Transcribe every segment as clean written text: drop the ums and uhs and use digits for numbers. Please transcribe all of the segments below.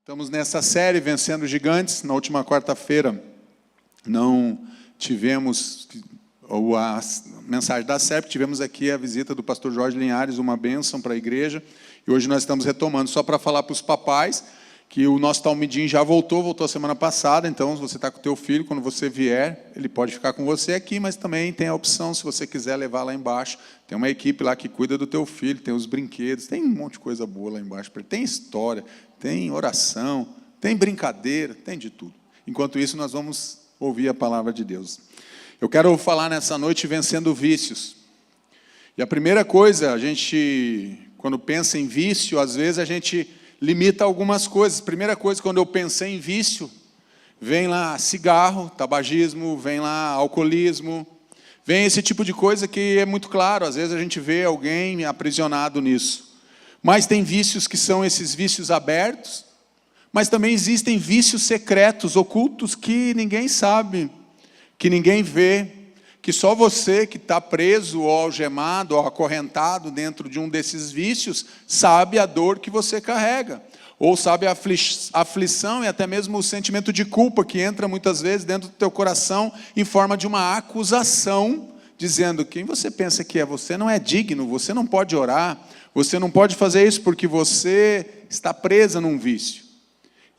Estamos nessa série Vencendo Gigantes. Na última quarta-feira não tivemos a mensagem da CEP, tivemos aqui a visita do pastor Jorge Linhares, uma bênção para a igreja. E hoje nós estamos retomando, só para falar para os papais, que o nosso Talmidim já voltou semana passada. Então, se você está com o teu filho, quando você vier, ele pode ficar com você aqui, mas também tem a opção, se você quiser levar lá embaixo. Tem uma equipe lá que cuida do teu filho, tem os brinquedos, tem um monte de coisa boa lá embaixo. Tem história, tem oração, tem brincadeira, tem de tudo. Enquanto isso, nós vamos ouvir a palavra de Deus. Eu quero falar nessa noite vencendo vícios. E a primeira coisa, a gente, quando pensa em vício, às vezes a gente limita algumas coisas. Primeira coisa, quando eu pensei em vício, vem lá cigarro, tabagismo, vem lá alcoolismo, vem esse tipo de coisa que é muito claro. Às vezes a gente vê alguém aprisionado nisso. Mas tem vícios que são esses vícios abertos, mas também existem vícios secretos, ocultos, que ninguém sabe, que ninguém vê, que só você que está preso ou algemado ou acorrentado dentro de um desses vícios sabe a dor que você carrega, ou sabe a aflição e até mesmo o sentimento de culpa que entra muitas vezes dentro do teu coração em forma de uma acusação, dizendo: quem você pensa que é? Você não é digno, você não pode orar, você não pode fazer isso porque você está presa num vício.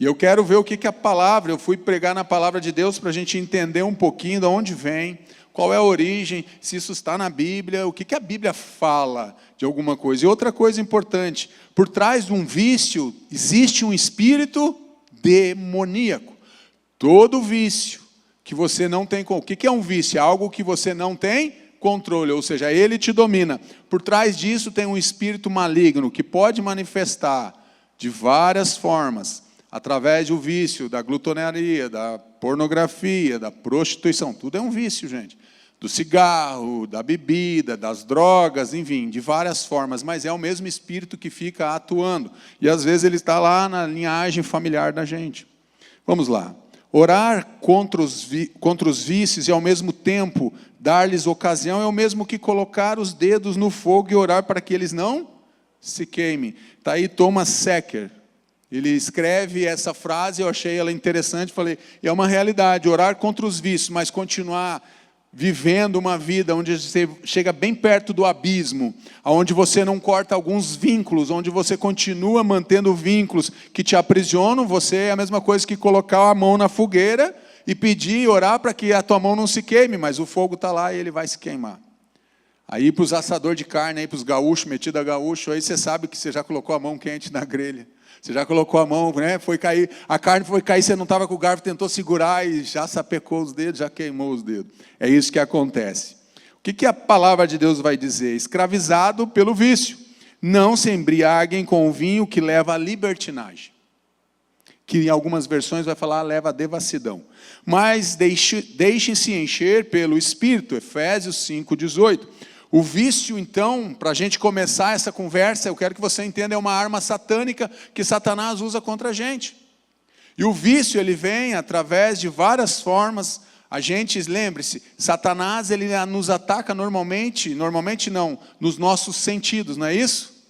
E eu quero ver o que a palavra, eu fui pregar na palavra de Deus para a gente entender um pouquinho de onde vem, qual é a origem, se isso está na Bíblia, o que a Bíblia fala de alguma coisa. E outra coisa importante, por trás de um vício existe um espírito demoníaco. Todo vício que você não tem... O que é um vício? É algo que você não tem controle, ou seja, ele te domina. Por trás disso tem um espírito maligno que pode manifestar de várias formas, através do vício, da glutonaria, da pornografia, da prostituição. Tudo é um vício, gente. Do cigarro, da bebida, das drogas, enfim, de várias formas. Mas é o mesmo espírito que fica atuando. E às vezes ele está lá na linhagem familiar da gente. Vamos lá. Orar contra os vícios e ao mesmo tempo dar-lhes ocasião é o mesmo que colocar os dedos no fogo e orar para que eles não se queimem. Está aí Thomas Secker. Ele escreve essa frase, eu achei ela interessante, falei, é uma realidade, orar contra os vícios, mas continuar vivendo uma vida onde você chega bem perto do abismo, onde você não corta alguns vínculos, onde você continua mantendo vínculos que te aprisionam, você é a mesma coisa que colocar a mão na fogueira e pedir e orar para que a tua mão não se queime, mas o fogo está lá e ele vai se queimar. Aí para os assadores de carne, aí para os gaúchos, metido a gaúcho, aí você sabe que você já colocou a mão quente na grelha. Você já colocou a mão, né? Foi cair, a carne foi cair, você não estava com o garfo, tentou segurar e já sapecou os dedos, já queimou os dedos. É isso que acontece. O que a palavra de Deus vai dizer? Escravizado pelo vício. Não se embriaguem com o vinho que leva à libertinagem. Que em algumas versões vai falar leva à devassidão. Mas deixem-se encher pelo Espírito. Efésios 5:18. O vício, então, para a gente começar essa conversa, eu quero que você entenda, é uma arma satânica que Satanás usa contra a gente. E o vício, ele vem através de várias formas. A gente, lembre-se, Satanás, ele nos ataca normalmente não, nos nossos sentidos, não é isso?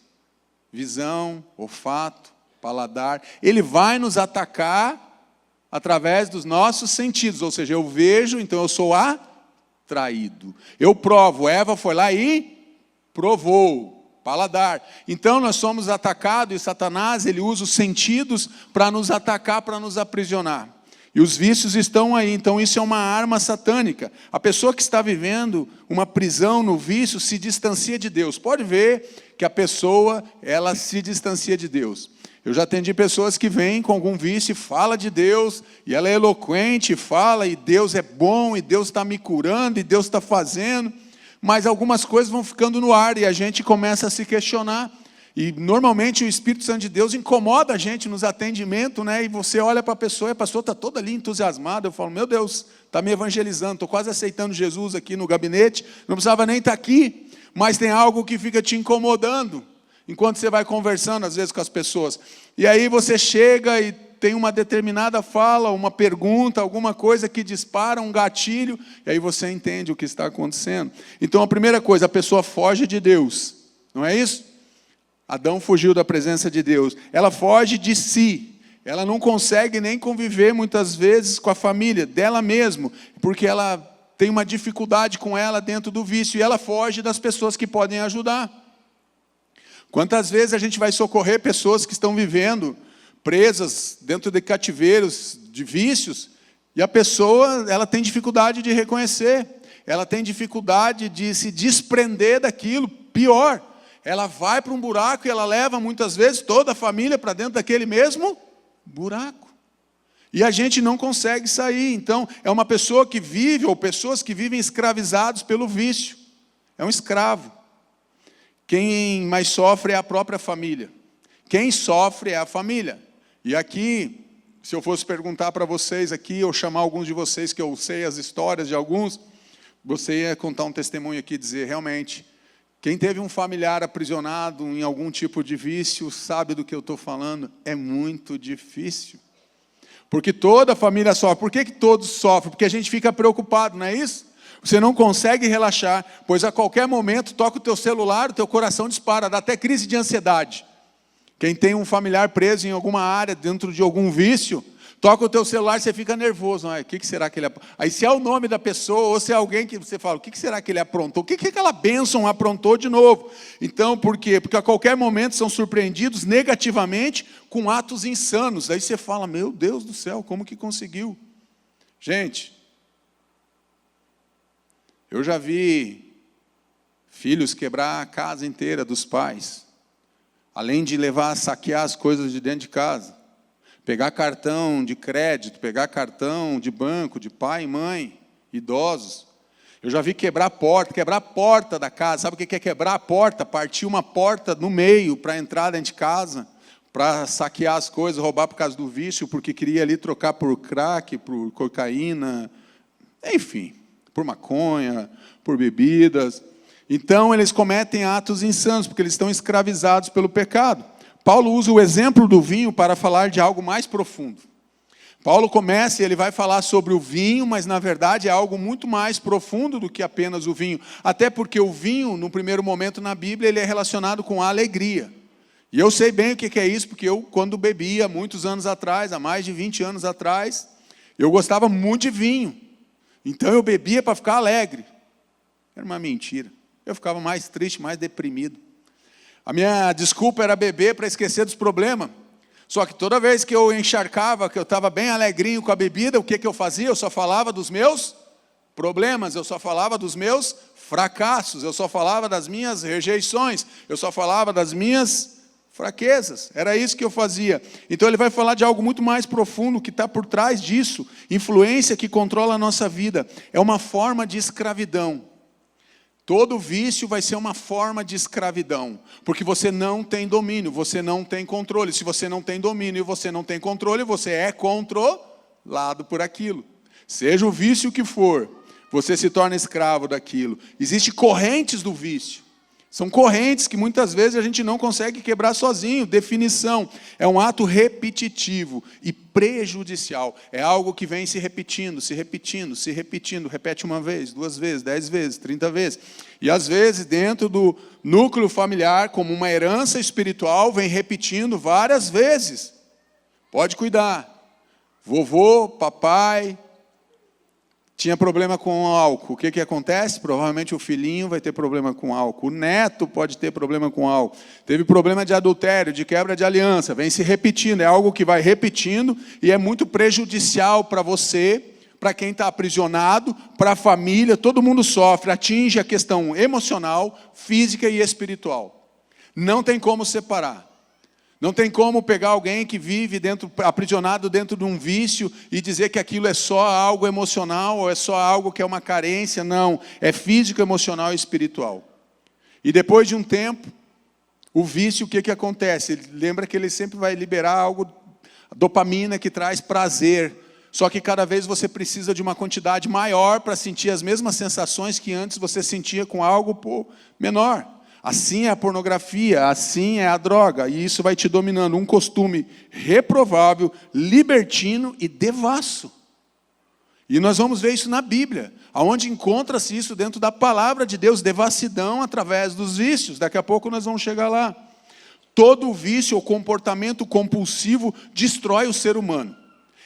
Visão, olfato, paladar. Ele vai nos atacar através dos nossos sentidos, ou seja, eu vejo, então eu sou atraído. Eu provo, Eva foi lá e provou, paladar. Então nós somos atacados e Satanás, ele usa os sentidos para nos atacar, para nos aprisionar. E os vícios estão aí, então isso é uma arma satânica. A pessoa que está vivendo uma prisão no vício se distancia de Deus. Pode ver que a pessoa, ela se distancia de Deus. Eu já atendi pessoas que vêm com algum vício e fala de Deus, e ela é eloquente, fala, e Deus é bom, e Deus está me curando, e Deus está fazendo, mas algumas coisas vão ficando no ar, e a gente começa a se questionar, e normalmente o Espírito Santo de Deus incomoda a gente nos atendimentos, né? E você olha para a pessoa, e a pessoa está toda ali entusiasmada, eu falo, meu Deus, está me evangelizando, estou quase aceitando Jesus aqui no gabinete, não precisava nem estar aqui, mas tem algo que fica te incomodando, enquanto você vai conversando, às vezes, com as pessoas. E aí você chega e tem uma determinada fala, uma pergunta, alguma coisa que dispara um gatilho, e aí você entende o que está acontecendo. Então, a primeira coisa, a pessoa foge de Deus. Não é isso? Adão fugiu da presença de Deus. Ela foge de si. Ela não consegue nem conviver, muitas vezes, com a família dela mesma, porque ela tem uma dificuldade com ela dentro do vício, e ela foge das pessoas que podem ajudar. Quantas vezes a gente vai socorrer pessoas que estão vivendo presas dentro de cativeiros, de vícios, e a pessoa, ela tem dificuldade de reconhecer, ela tem dificuldade de se desprender daquilo. Pior, ela vai para um buraco e ela leva muitas vezes toda a família para dentro daquele mesmo buraco. E a gente não consegue sair. Então, é uma pessoa que vive, ou pessoas que vivem escravizados pelo vício. É um escravo. Quem mais sofre é a própria família. Quem sofre é a família. E aqui, se eu fosse perguntar para vocês aqui, ou chamar alguns de vocês, que eu sei as histórias de alguns, você ia contar um testemunho aqui e dizer, realmente, quem teve um familiar aprisionado em algum tipo de vício, sabe do que eu estou falando, é muito difícil. Porque toda a família sofre. Por que todos sofrem? Porque a gente fica preocupado, não é isso? Você não consegue relaxar, pois a qualquer momento toca o teu celular, o teu coração dispara, dá até crise de ansiedade. Quem tem um familiar preso em alguma área, dentro de algum vício, toca o teu celular e você fica nervoso. O que será que ele aprontou? Aí se é o nome da pessoa, ou se é alguém que você fala, o que será que ele aprontou? O que aquela bênção aprontou de novo? Então, por quê? Porque a qualquer momento são surpreendidos negativamente com atos insanos. Aí você fala, meu Deus do céu, como que conseguiu? Gente, eu já vi filhos quebrar a casa inteira dos pais, além de levar a saquear as coisas de dentro de casa. Pegar cartão de crédito, pegar cartão de banco, de pai e mãe, idosos. Eu já vi quebrar a porta da casa. Sabe o que é quebrar a porta? Partir uma porta no meio para entrar dentro de casa, para saquear as coisas, roubar por causa do vício, porque queria ali trocar por crack, por cocaína, enfim, por maconha, por bebidas. Então, eles cometem atos insanos, porque eles estão escravizados pelo pecado. Paulo usa o exemplo do vinho para falar de algo mais profundo. Paulo começa e ele vai falar sobre o vinho, mas na verdade é algo muito mais profundo do que apenas o vinho. Até porque o vinho, no primeiro momento na Bíblia, ele é relacionado com a alegria. E eu sei bem o que é isso, porque eu, quando bebia, muitos anos atrás, há mais de 20 anos atrás, eu gostava muito de vinho. Então eu bebia para ficar alegre. Era uma mentira. Eu ficava mais triste, mais deprimido. A minha desculpa era beber para esquecer dos problemas. Só que toda vez que eu encharcava, que eu estava bem alegrinho com a bebida, o que eu fazia? Eu só falava dos meus problemas, eu só falava dos meus fracassos, eu só falava das minhas rejeições, eu só falava das minhas fraquezas. Era isso que eu fazia. Então ele vai falar de algo muito mais profundo que está por trás disso. Influência que controla a nossa vida. É uma forma de escravidão. Todo vício vai ser uma forma de escravidão, porque você não tem domínio, você não tem controle. Se você não tem domínio e você não tem controle, você é controlado por aquilo. Seja o vício que for, você se torna escravo daquilo. Existem correntes do vício. São correntes que muitas vezes a gente não consegue quebrar sozinho. Definição: é um ato repetitivo e prejudicial. É algo que vem se repetindo, se repetindo, se repetindo. Repete uma vez, 2 vezes, 10 vezes, 30 vezes. E às vezes dentro do núcleo familiar, como uma herança espiritual, vem repetindo várias vezes. Pode cuidar. Vovô, papai tinha problema com álcool. O que acontece? Provavelmente o filhinho vai ter problema com álcool. O neto pode ter problema com álcool. Teve problema de adultério, de quebra de aliança. Vem se repetindo. É algo que vai repetindo e é muito prejudicial para você, para quem está aprisionado, para a família. Todo mundo sofre. Atinge a questão emocional, física e espiritual. Não tem como separar. Não tem como pegar alguém que vive aprisionado dentro de um vício e dizer que aquilo é só algo emocional ou é só algo que é uma carência. Não, é físico, emocional e espiritual. E depois de um tempo, o vício, o que acontece? Ele lembra que ele sempre vai liberar algo, dopamina, que traz prazer. Só que cada vez você precisa de uma quantidade maior para sentir as mesmas sensações que antes você sentia com algo menor. Assim é a pornografia, assim é a droga, e isso vai te dominando. Um costume reprovável, libertino e devasso. E nós vamos ver isso na Bíblia, onde encontra-se isso dentro da palavra de Deus, devassidão através dos vícios. Daqui a pouco nós vamos chegar lá. Todo vício ou comportamento compulsivo destrói o ser humano.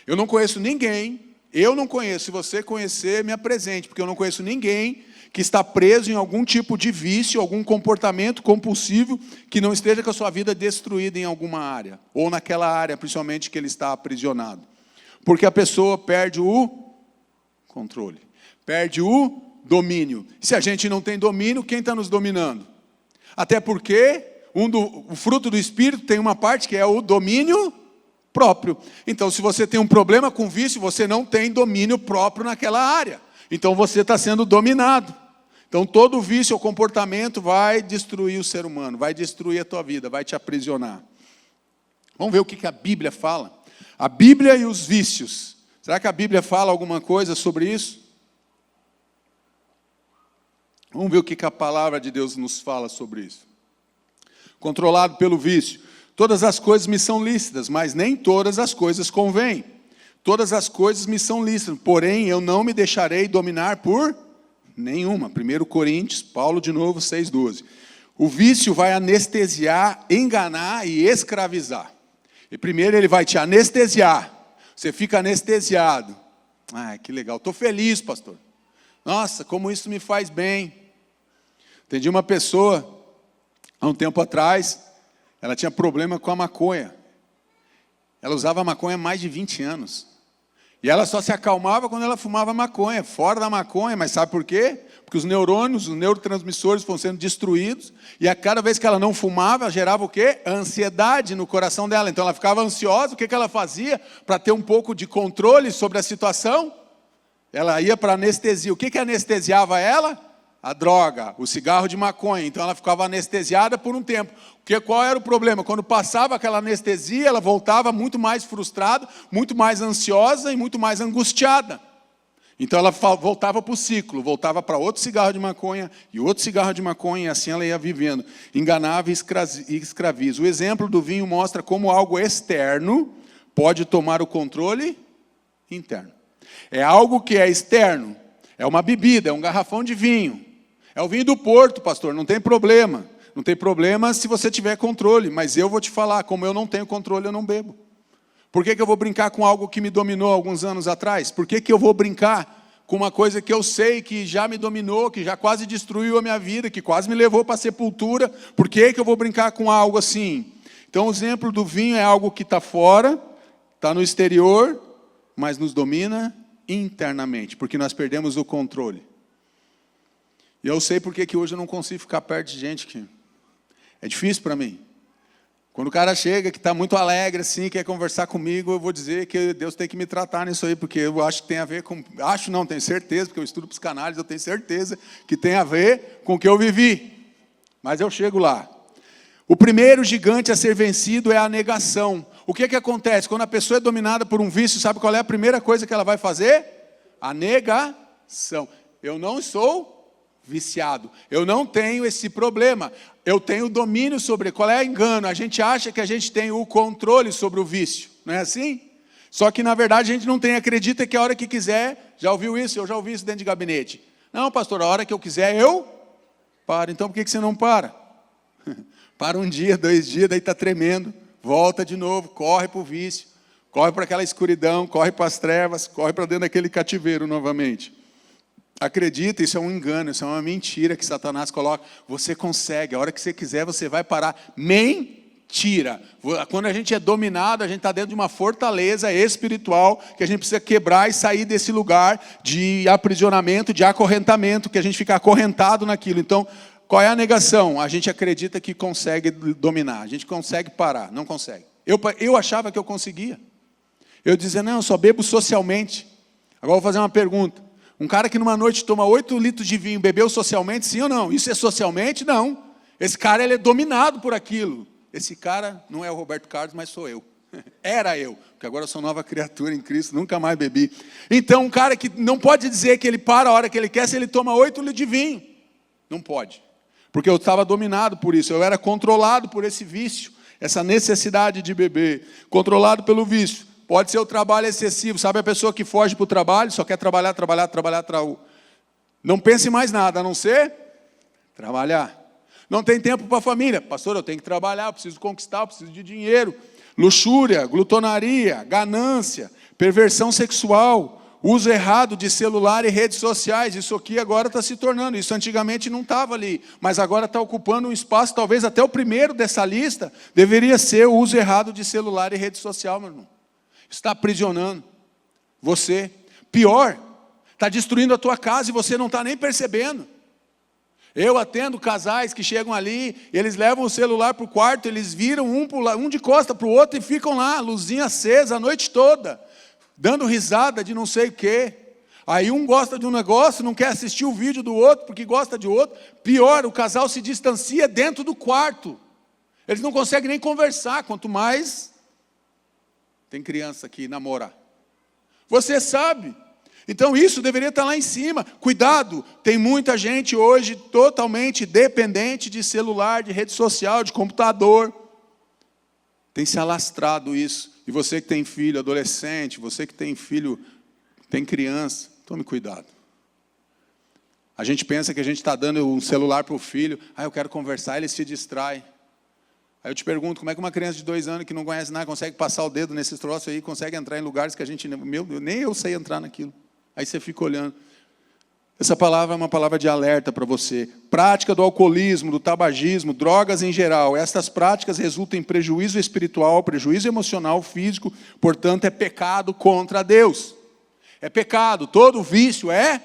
Eu não conheço ninguém, se você conhecer, me apresente, porque eu não conheço ninguém que está preso em algum tipo de vício, algum comportamento compulsivo, que não esteja com a sua vida destruída em alguma área, ou naquela área, principalmente, que ele está aprisionado. Porque a pessoa perde o controle, perde o domínio. Se a gente não tem domínio, quem está nos dominando? Até porque o fruto do Espírito tem uma parte que é o domínio próprio. Então, se você tem um problema com vício, você não tem domínio próprio naquela área. Então, você está sendo dominado. Então, todo vício ou comportamento vai destruir o ser humano, vai destruir a tua vida, vai te aprisionar. Vamos ver o que a Bíblia fala. A Bíblia e os vícios. Será que a Bíblia fala alguma coisa sobre isso? Vamos ver o que a palavra de Deus nos fala sobre isso. Controlado pelo vício. Todas as coisas me são lícitas, mas nem todas as coisas convêm. Todas as coisas me são lícitas, porém eu não me deixarei dominar por nenhuma. 1 Coríntios, Paulo de novo, 6,12. O vício vai anestesiar, enganar e escravizar. E primeiro ele vai te anestesiar. Você fica anestesiado. Ah, que legal. Estou feliz, pastor. Nossa, como isso me faz bem. Entendi uma pessoa, há um tempo atrás, ela tinha problema com a maconha. Ela usava maconha há mais de 20 anos. E ela só se acalmava quando ela fumava maconha, fora da maconha. Mas sabe por quê? Porque os neurônios, os neurotransmissores foram sendo destruídos. E a cada vez que ela não fumava, gerava o quê? Ansiedade no coração dela. Então ela ficava ansiosa. O que ela fazia para ter um pouco de controle sobre a situação? Ela ia para anestesia. O que anestesiava ela? A droga, o cigarro de maconha. Então ela ficava anestesiada por um tempo. Porque qual era o problema? Quando passava aquela anestesia, ela voltava muito mais frustrada, muito mais ansiosa e muito mais angustiada. Então ela voltava para o ciclo, voltava para outro cigarro de maconha e outro cigarro de maconha, e assim ela ia vivendo. Enganava e escraviza. O exemplo do vinho mostra como algo externo pode tomar o controle interno. É algo que é externo, é uma bebida, é um garrafão de vinho. É o vinho do Porto, pastor, não tem problema. Não tem problema se você tiver controle, mas eu vou te falar, como eu não tenho controle, eu não bebo. Por que eu vou brincar com algo que me dominou alguns anos atrás? Por que eu vou brincar com uma coisa que eu sei que já me dominou, que já quase destruiu a minha vida, que quase me levou para a sepultura? Por que eu vou brincar com algo assim? Então, o exemplo do vinho é algo que está fora, está no exterior, mas nos domina internamente, porque nós perdemos o controle. E eu sei porque que hoje eu não consigo ficar perto de gente que é difícil para mim. Quando o cara chega, que está muito alegre, assim, quer conversar comigo, eu vou dizer que Deus tem que me tratar nisso aí, porque eu acho que tem a ver com... Acho não, tenho certeza, porque eu estudo psicanálise, eu tenho certeza que tem a ver com o que eu vivi. Mas eu chego lá. O primeiro gigante a ser vencido é a negação. O que acontece? Quando a pessoa é dominada por um vício, sabe qual é a primeira coisa que ela vai fazer? A negação. Eu não sou viciado. Eu não tenho esse problema. Eu tenho domínio sobre... Qual é o engano? A gente acha que a gente tem o controle sobre o vício. Não é assim? Só que, na verdade, a gente não tem. Acredita que a hora que quiser... Já ouviu isso? Eu já ouvi isso dentro de gabinete. Não, pastor, a hora que eu quiser, eu paro. Então, por que você não para? Para um dia, 2 dias, daí está tremendo. Volta de novo, corre para o vício. Corre para aquela escuridão, corre para as trevas, corre para dentro daquele cativeiro novamente. Acredita, isso é um engano, isso é uma mentira que Satanás coloca. Você consegue, a hora que você quiser, você vai parar. Mentira. Quando a gente é dominado, a gente está dentro de uma fortaleza espiritual que a gente precisa quebrar e sair desse lugar de aprisionamento, de acorrentamento, que a gente fica acorrentado naquilo. Então, qual é a negação? A gente acredita que consegue dominar, a gente consegue parar, não consegue. Eu achava que eu conseguia. Eu dizia, não, eu só bebo socialmente. Agora eu vou fazer uma pergunta. Um cara que numa noite toma 8 litros de vinho, bebeu socialmente, sim ou não? Isso é socialmente? Não. Esse cara ele é dominado por aquilo. Esse cara não é o Roberto Carlos, mas sou eu. Era eu, porque agora eu sou nova criatura em Cristo, nunca mais bebi. Então, um cara que não pode dizer que ele para a hora que ele quer se ele toma 8 litros de vinho. Não pode. Porque eu estava dominado por isso, eu era controlado por esse vício, essa necessidade de beber, controlado pelo vício. Pode ser o trabalho excessivo, sabe a pessoa que foge para o trabalho, só quer trabalhar. Não pense em mais nada, a não ser trabalhar. Não tem tempo para a família. Pastor, eu tenho que trabalhar, eu preciso conquistar, eu preciso de dinheiro. Luxúria, glutonaria, ganância, perversão sexual, uso errado de celular e redes sociais. Isso aqui agora está se tornando. Isso antigamente não estava ali, mas agora está ocupando um espaço, talvez até o primeiro dessa lista, deveria ser o uso errado de celular e rede social, meu irmão. Está aprisionando você. Pior, está destruindo a tua casa e você não está nem percebendo. Eu atendo casais que chegam ali, eles levam o celular para o quarto, eles viram um de costa para o outro e ficam lá, luzinha acesa a noite toda, dando risada de não sei o quê. Aí um gosta de um negócio, não quer assistir o vídeo do outro porque gosta de outro. Pior, o casal se distancia dentro do quarto. Eles não conseguem nem conversar, quanto mais tem criança aqui, namora. Você sabe. Então isso deveria estar lá em cima. Cuidado, tem muita gente hoje totalmente dependente de celular, de rede social, de computador. Tem se alastrado isso. E você que tem filho adolescente, você que tem filho, tem criança, tome cuidado. A gente pensa que a gente está dando um celular para o filho, eu quero conversar, ele se distrai. Aí eu te pergunto, como é que uma criança de 2 anos que não conhece nada, consegue passar o dedo nesses troços aí, consegue entrar em lugares que a gente, nem eu sei entrar naquilo. Aí você fica olhando. Essa palavra é uma palavra de alerta para você. Prática do alcoolismo, do tabagismo, drogas em geral. Estas práticas resultam em prejuízo espiritual, prejuízo emocional, físico. Portanto, é pecado contra Deus. É pecado. Todo vício é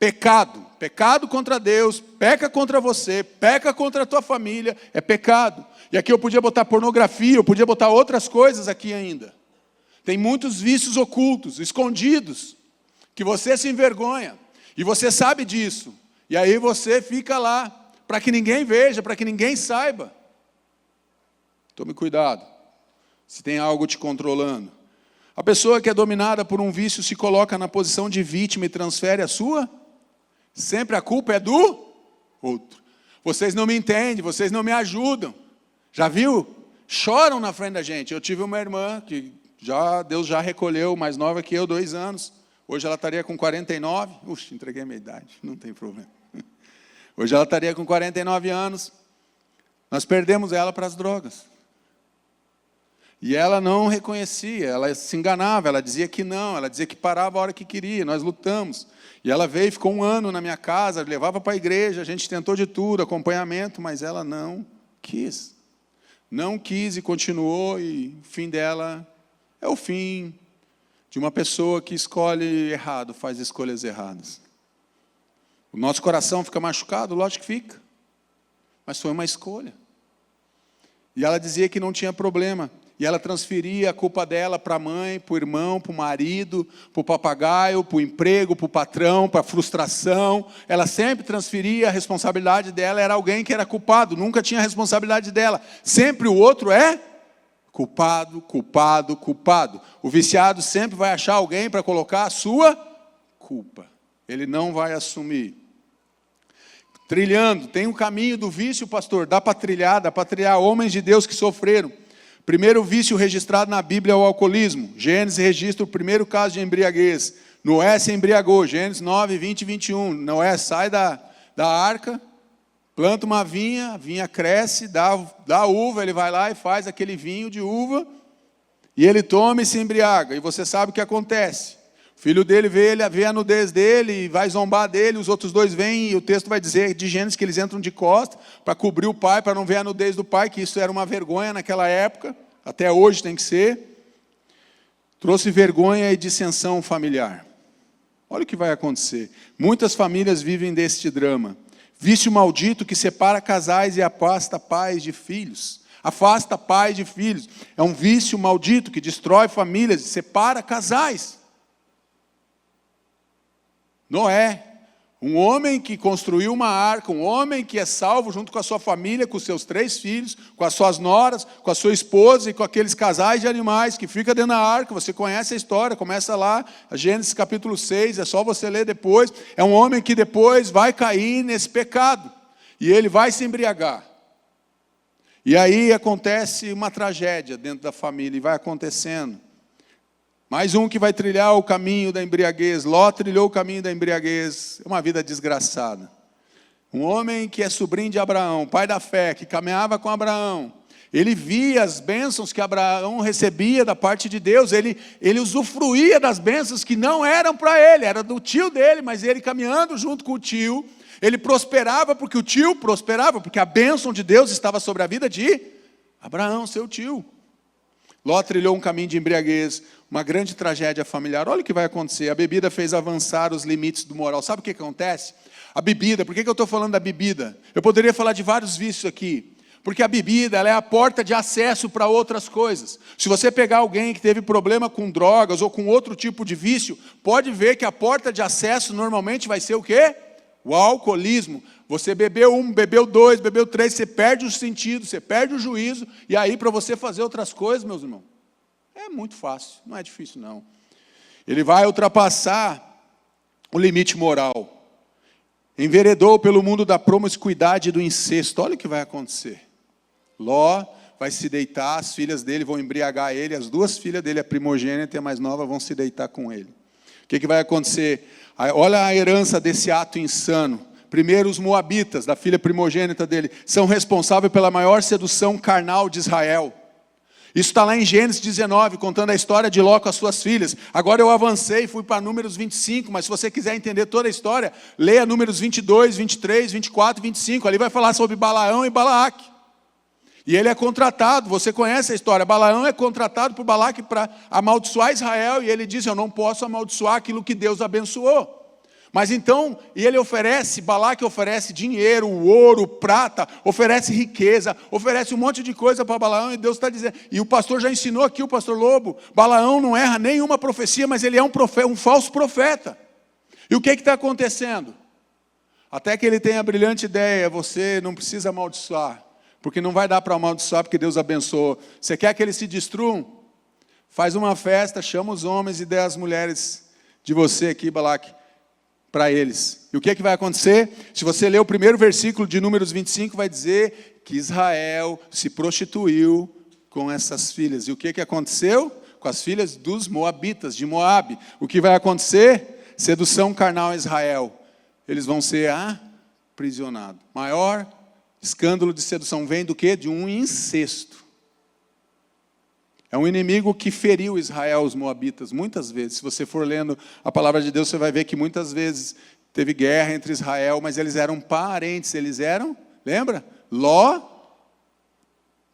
pecado. Pecado contra Deus, peca contra você, peca contra a tua família, é pecado. E aqui eu podia botar pornografia, eu podia botar outras coisas aqui ainda. Tem muitos vícios ocultos, escondidos, que você se envergonha, e você sabe disso, e aí você fica lá, para que ninguém veja, para que ninguém saiba. Tome cuidado, se tem algo te controlando. A pessoa que é dominada por um vício se coloca na posição de vítima e transfere a sua, sempre a culpa é do outro. Vocês não me entendem, vocês não me ajudam. Já viu? Choram na frente da gente. Eu tive uma irmã que Deus já recolheu, mais nova que eu, 2 anos. Hoje ela estaria com 49. Entreguei a minha idade, não tem problema. Hoje ela estaria com 49 anos. Nós perdemos ela para as drogas. E ela não reconhecia, ela se enganava, ela dizia que não, ela dizia que parava a hora que queria, nós lutamos. E ela veio, ficou 1 ano na minha casa, levava para a igreja, a gente tentou de tudo, acompanhamento, mas ela não quis. Não quis e continuou, e o fim dela é o fim de uma pessoa que escolhe errado, faz escolhas erradas. O nosso coração fica machucado? Lógico que fica. Mas foi uma escolha. E ela dizia que não tinha problema. E ela transferia a culpa dela para a mãe, para o irmão, para o marido, para o papagaio, para o emprego, para o patrão, para a frustração. Ela sempre transferia a responsabilidade dela, era alguém que era culpado, nunca tinha a responsabilidade dela. Sempre o outro é culpado, culpado, culpado. O viciado sempre vai achar alguém para colocar a sua culpa. Ele não vai assumir. Trilhando, tem um caminho do vício, pastor, dá para trilhar homens de Deus que sofreram. Primeiro vício registrado na Bíblia é o alcoolismo. Gênesis registra o primeiro caso de embriaguez. Noé se embriagou, Gênesis 9, 20 e 21. Noé sai da arca, planta uma vinha, a vinha cresce, dá uva, ele vai lá e faz aquele vinho de uva, e ele toma e se embriaga. E você sabe o que acontece. O filho dele vê a nudez dele e vai zombar dele, os outros 2 vêm, e o texto vai dizer de Gênesis que eles entram de costas para cobrir o pai, para não ver a nudez do pai, que isso era uma vergonha naquela época, até hoje tem que ser. Trouxe vergonha e dissensão familiar. Olha o que vai acontecer. Muitas famílias vivem deste drama. Vício maldito que separa casais e afasta pais de filhos. Afasta pais de filhos. É um vício maldito que destrói famílias e separa casais. Noé, um homem que construiu uma arca, um homem que é salvo junto com a sua família, com os seus 3 filhos, com as suas noras, com a sua esposa e com aqueles casais de animais que fica dentro da arca. Você conhece a história, começa lá, Gênesis capítulo 6, é só você ler depois. É um homem que depois vai cair nesse pecado, e ele vai se embriagar. E aí acontece uma tragédia dentro da família, e vai acontecendo. Mais um que vai trilhar o caminho da embriaguez. Ló trilhou o caminho da embriaguez. É uma vida desgraçada. um homem que é sobrinho de Abraão, pai da fé, que caminhava com Abraão, ele via as bênçãos que Abraão recebia da parte de Deus, ele usufruía das bênçãos que não eram para ele, era do tio dele, mas ele caminhando junto com o tio, ele prosperava porque o tio prosperava, porque a bênção de Deus estava sobre a vida de Abraão, seu tio. Ló trilhou um caminho de embriaguez, uma grande tragédia familiar. Olha o que vai acontecer, a bebida fez avançar os limites do moral. Sabe o que acontece? A bebida, por que eu estou falando da bebida? Eu poderia falar de vários vícios aqui. Porque a bebida, ela é a porta de acesso para outras coisas. Se você pegar alguém que teve problema com drogas ou com outro tipo de vício, pode ver que a porta de acesso normalmente vai ser o quê? O alcoolismo. Você bebeu 1, bebeu 2, bebeu 3, você perde o sentido, você perde o juízo, e aí para você fazer outras coisas, meus irmãos, é muito fácil, não é difícil não. Ele vai ultrapassar o limite moral. Enveredou pelo mundo da promiscuidade e do incesto. Olha o que vai acontecer. Ló vai se deitar, as filhas dele vão embriagar ele, as 2 filhas dele, a primogênita e a mais nova, vão se deitar com ele. O que vai acontecer? Olha a herança desse ato insano. Primeiro, os moabitas, da filha primogênita dele, são responsáveis pela maior sedução carnal de Israel. Isso está lá em Gênesis 19, contando a história de Ló com as suas filhas. Agora eu avancei e fui para Números 25, mas se você quiser entender toda a história, leia Números 22, 23, 24 e 25. Ali vai falar sobre Balaão e Balaque. E ele é contratado, você conhece a história, Balaão é contratado por Balaque para amaldiçoar Israel, e ele diz, eu não posso amaldiçoar aquilo que Deus abençoou. Mas então, e ele oferece, Balaque oferece dinheiro, ouro, prata, oferece riqueza, oferece um monte de coisa para Balaão, e Deus está dizendo, e o pastor já ensinou aqui, o pastor Lobo, Balaão não erra nenhuma profecia, mas ele é um falso profeta. E o que está acontecendo? Até que ele tem a brilhante ideia, você não precisa amaldiçoar, porque não vai dar para amaldiçoar, porque Deus abençoou. Você quer que eles se destruam? Faz uma festa, chama os homens e dê as mulheres de você aqui, Balaque, para eles. E o que vai acontecer? Se você ler o primeiro versículo de Números 25, vai dizer que Israel se prostituiu com essas filhas. E o que aconteceu? Com as filhas dos moabitas, de Moabe. O que vai acontecer? Sedução carnal em Israel. Eles vão ser aprisionados. Maior escândalo de sedução vem do quê? De um incesto. É um inimigo que feriu Israel, os moabitas, muitas vezes. Se você for lendo a palavra de Deus, você vai ver que muitas vezes teve guerra entre Israel, mas eles eram parentes, eles eram, lembra? Ló,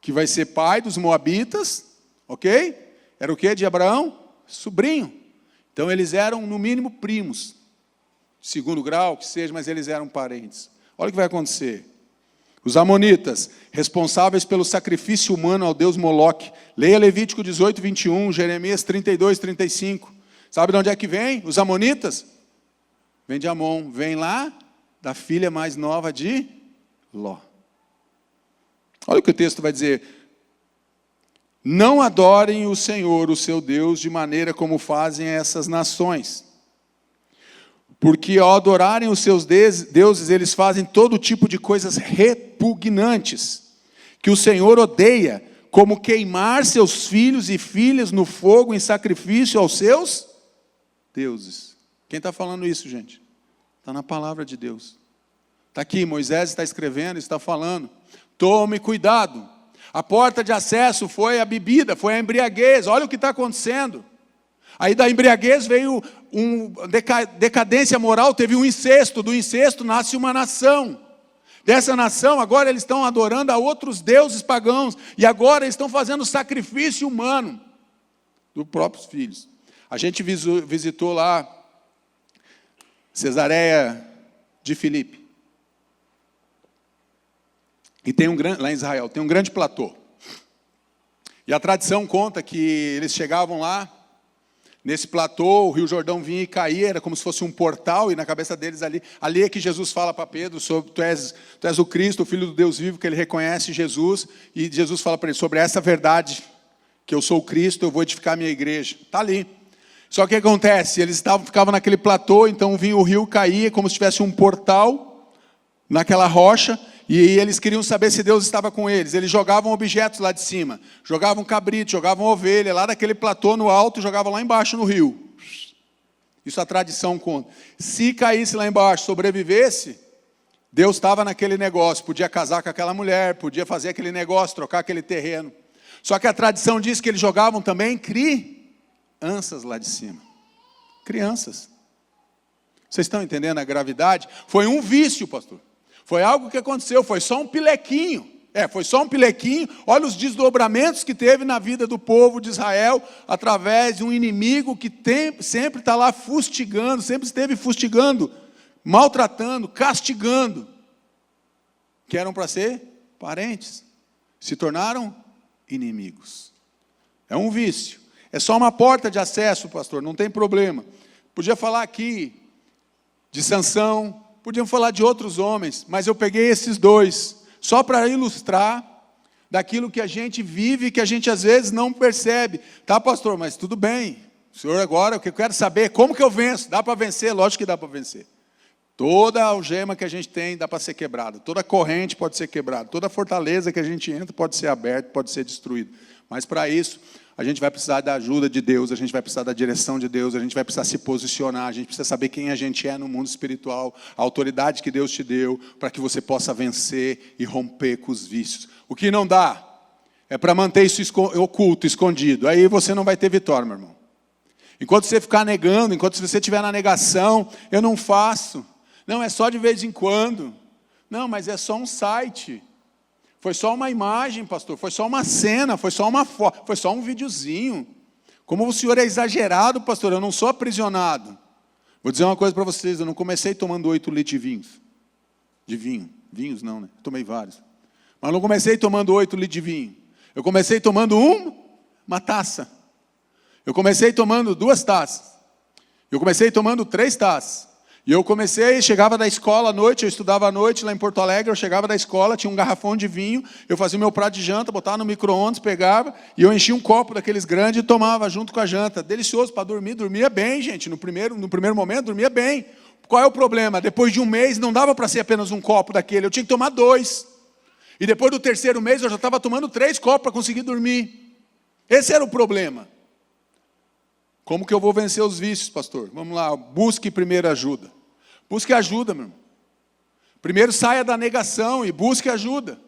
que vai ser pai dos moabitas, ok? Era o quê de Abraão? Sobrinho. Então eles eram, no mínimo, primos. Segundo grau, que seja, mas eles eram parentes. Olha o que vai acontecer. Os amonitas, responsáveis pelo sacrifício humano ao deus Moloque. Leia Levítico 18, 21, Jeremias 32, 35. Sabe de onde é que vem? Os amonitas? Vem de Amon. Vem lá da filha mais nova de Ló. Olha o que o texto vai dizer. Não adorem o Senhor, o seu Deus, de maneira como fazem essas nações. Porque ao adorarem os seus deuses, eles fazem todo tipo de coisas repugnantes, que o Senhor odeia, como queimar seus filhos e filhas no fogo em sacrifício aos seus deuses. Quem está falando isso, gente? Está na palavra de Deus. Está aqui, Moisés está escrevendo, está falando. Tome cuidado. A porta de acesso foi a bebida, foi a embriaguez. Olha o que está acontecendo. Aí da embriaguez veio decadência moral, teve um incesto. Do incesto nasce uma nação. Dessa nação, agora eles estão adorando a outros deuses pagãos. E agora eles estão fazendo sacrifício humano dos próprios filhos. A gente visitou lá Cesareia de Filipe. E tem lá em Israel, tem um grande platô. E a tradição conta que eles chegavam lá, nesse platô, o Rio Jordão vinha e caía, era como se fosse um portal, e na cabeça deles ali é que Jesus fala para Pedro, sobre, tu és o Cristo, o Filho do Deus vivo, que ele reconhece Jesus, e Jesus fala para ele, sobre essa verdade, que eu sou o Cristo, eu vou edificar a minha igreja. Está ali. Só que o que acontece? Eles ficavam naquele platô, então vinha o rio, caía, como se tivesse um portal, naquela rocha, e eles queriam saber se Deus estava com eles. Eles jogavam objetos lá de cima. Jogavam cabrito, jogavam ovelha. Lá daquele platô no alto, jogavam lá embaixo no rio. Isso a tradição conta. Se caísse lá embaixo, sobrevivesse, Deus estava naquele negócio, podia casar com aquela mulher, podia fazer aquele negócio, trocar aquele terreno. Só que a tradição diz que eles jogavam também crianças lá de cima. Crianças. Vocês estão entendendo a gravidade? Foi um vício, pastor. Foi algo que aconteceu, foi só um pilequinho. Foi só um pilequinho. Olha os desdobramentos que teve na vida do povo de Israel, através de um inimigo que sempre está lá fustigando, sempre esteve fustigando, maltratando, castigando, que eram para ser parentes, se tornaram inimigos. É um vício. É só uma porta de acesso, pastor, não tem problema. Podia falar aqui de Sansão, podíamos falar de outros homens, mas eu peguei esses dois, só para ilustrar daquilo que a gente vive, que a gente às vezes não percebe. Tá, pastor, mas tudo bem. O senhor agora, o que eu quero saber é como que eu venço. Dá para vencer? Lógico que dá para vencer. Toda algema que a gente tem dá para ser quebrada. Toda corrente pode ser quebrada. Toda fortaleza que a gente entra pode ser aberta, pode ser destruída. Mas para isso, a gente vai precisar da ajuda de Deus, a gente vai precisar da direção de Deus, a gente vai precisar se posicionar, a gente precisa saber quem a gente é no mundo espiritual, a autoridade que Deus te deu, para que você possa vencer e romper com os vícios. O que não dá é para manter isso oculto, escondido. Aí você não vai ter vitória, meu irmão. Enquanto você ficar negando, enquanto você estiver na negação, eu não faço. Não, é só de vez em quando. Não, mas é só um site. Foi só uma imagem, pastor. Foi só uma cena, foi só uma foto, foi só um videozinho. Como o senhor é exagerado, pastor, eu não sou aprisionado. Vou dizer uma coisa para vocês, eu não comecei tomando 8 litros de vinhos. De vinho. Vinhos não, né? Tomei vários. Mas não comecei tomando 8 litros de vinho. Eu comecei tomando uma taça. Eu comecei tomando 2 taças. Eu comecei tomando 3 taças. E eu chegava da escola à noite, eu estudava à noite lá em Porto Alegre, eu chegava da escola, tinha um garrafão de vinho, eu fazia o meu prato de janta, botava no micro-ondas, pegava, e eu enchia um copo daqueles grandes e tomava junto com a janta. Delicioso para dormir, dormia bem, gente, no primeiro momento dormia bem. Qual é o problema? Depois de um mês não dava para ser apenas um copo daquele, eu tinha que tomar 2. E depois do 3º mês eu já estava tomando 3 copos para conseguir dormir. Esse era o problema. Como que eu vou vencer os vícios, pastor? Vamos lá, busque primeiro ajuda. Busque ajuda, meu irmão. Primeiro saia da negação e busque ajuda.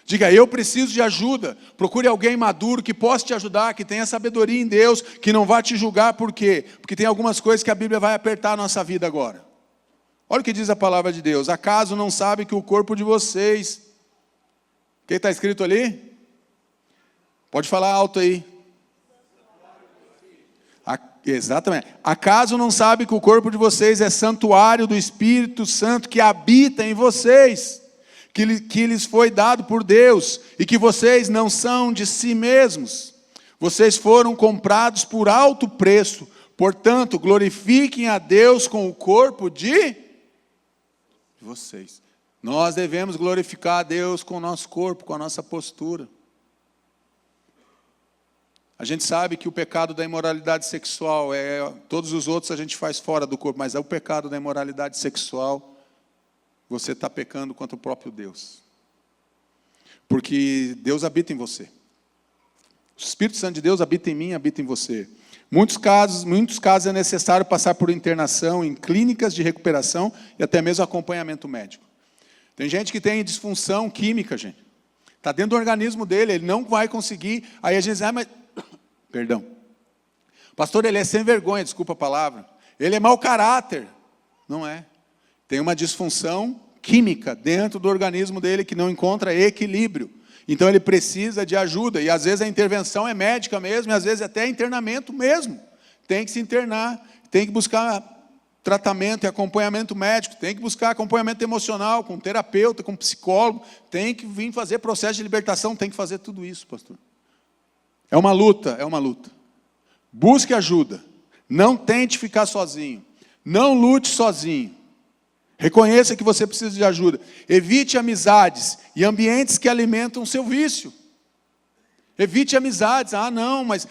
Diga, eu preciso de ajuda. Procure alguém maduro que possa te ajudar, que tenha sabedoria em Deus, que não vá te julgar. Por quê? Porque tem algumas coisas que a Bíblia vai apertar a nossa vida agora. Olha o que diz a palavra de Deus. Acaso não sabe que o corpo de vocês... O que está escrito ali? Pode falar alto aí. Exatamente. Acaso não sabe que o corpo de vocês é santuário do Espírito Santo que habita em vocês, que lhes foi dado por Deus, e que vocês não são de si mesmos? Vocês foram comprados por alto preço, portanto, glorifiquem a Deus com o corpo de vocês. Nós devemos glorificar a Deus com o nosso corpo, com a nossa postura. A gente sabe que o pecado da imoralidade sexual, todos os outros a gente faz fora do corpo, mas é o pecado da imoralidade sexual, você está pecando contra o próprio Deus. Porque Deus habita em você. O Espírito Santo de Deus habita em mim, habita em você. Muitos casos é necessário passar por internação em clínicas de recuperação e até mesmo acompanhamento médico. Tem gente que tem disfunção química, gente. Está dentro do organismo dele, ele não vai conseguir. Aí a gente diz, mas... Perdão. Pastor, ele é sem vergonha, desculpa a palavra. Ele é mau caráter. Não é. Tem uma disfunção química dentro do organismo dele que não encontra equilíbrio. Então ele precisa de ajuda. E às vezes a intervenção é médica mesmo, e às vezes até internamento mesmo. Tem que se internar, tem que buscar tratamento e acompanhamento médico, tem que buscar acompanhamento emocional, com terapeuta, com psicólogo, tem que vir fazer processo de libertação, tem que fazer tudo isso, pastor. É uma luta, é uma luta. Busque ajuda. Não tente ficar sozinho. Não lute sozinho. Reconheça que você precisa de ajuda. Evite amizades e ambientes que alimentam o seu vício. Evite amizades. Não, mas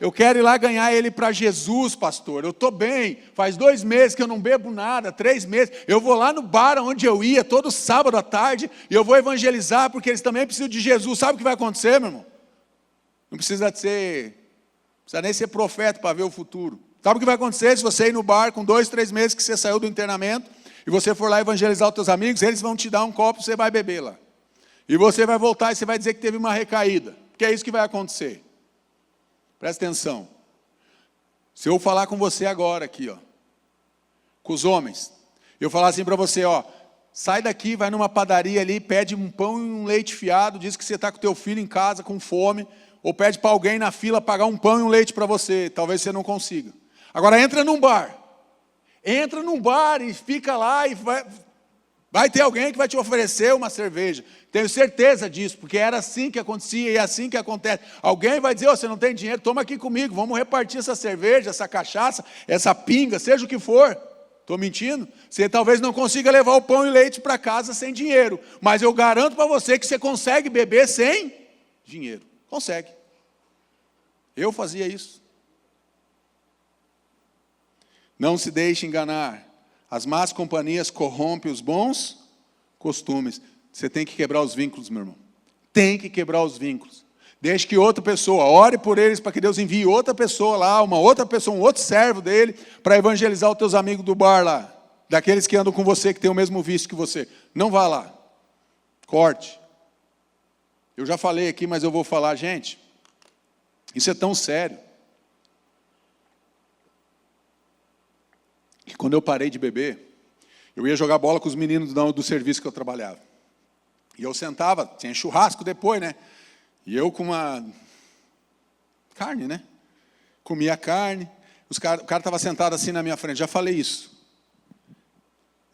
eu quero ir lá ganhar ele para Jesus, pastor. Eu estou bem. Faz 2 meses que eu não bebo nada, 3 meses. Eu vou lá no bar onde eu ia todo sábado à tarde e eu vou evangelizar porque eles também precisam de Jesus. Sabe o que vai acontecer, meu irmão? Não precisa nem ser profeta para ver o futuro. Sabe o que vai acontecer se você ir no bar com 2, 3 meses que você saiu do internamento e você for lá evangelizar os teus amigos, eles vão te dar um copo e você vai beber lá. E você vai voltar e você vai dizer que teve uma recaída. Porque é isso que vai acontecer. Presta atenção. Se eu falar com você agora aqui, ó, com os homens, eu falar assim para você, ó, sai daqui, vai numa padaria ali, pede um pão e um leite fiado, diz que você está com o teu filho em casa com fome, ou pede para alguém na fila pagar um pão e um leite para você, talvez você não consiga. Agora entra num bar e fica lá e vai ter alguém que vai te oferecer uma cerveja. Tenho certeza disso, porque era assim que acontecia e é assim que acontece. Alguém vai dizer, você não tem dinheiro, toma aqui comigo, vamos repartir essa cerveja, essa cachaça, essa pinga, seja o que for. Estou mentindo? Você talvez não consiga levar o pão e leite para casa sem dinheiro, mas eu garanto para você que você consegue beber sem dinheiro. Consegue. Eu fazia isso. Não se deixe enganar. As más companhias corrompem os bons costumes. Você tem que quebrar os vínculos, meu irmão. Tem que quebrar os vínculos. Deixe que outra pessoa, ore por eles para que Deus envie outra pessoa lá, uma outra pessoa, um outro servo dele, para evangelizar os teus amigos do bar lá. Daqueles que andam com você, que tem o mesmo vício que você. Não vá lá. Corte. Eu já falei aqui, mas eu vou falar, gente. Isso é tão sério. Que quando eu parei de beber, eu ia jogar bola com os meninos do serviço que eu trabalhava. E eu sentava, tinha churrasco depois, né? E eu com uma carne, né? Comia carne. O cara estava sentado assim na minha frente, já falei isso.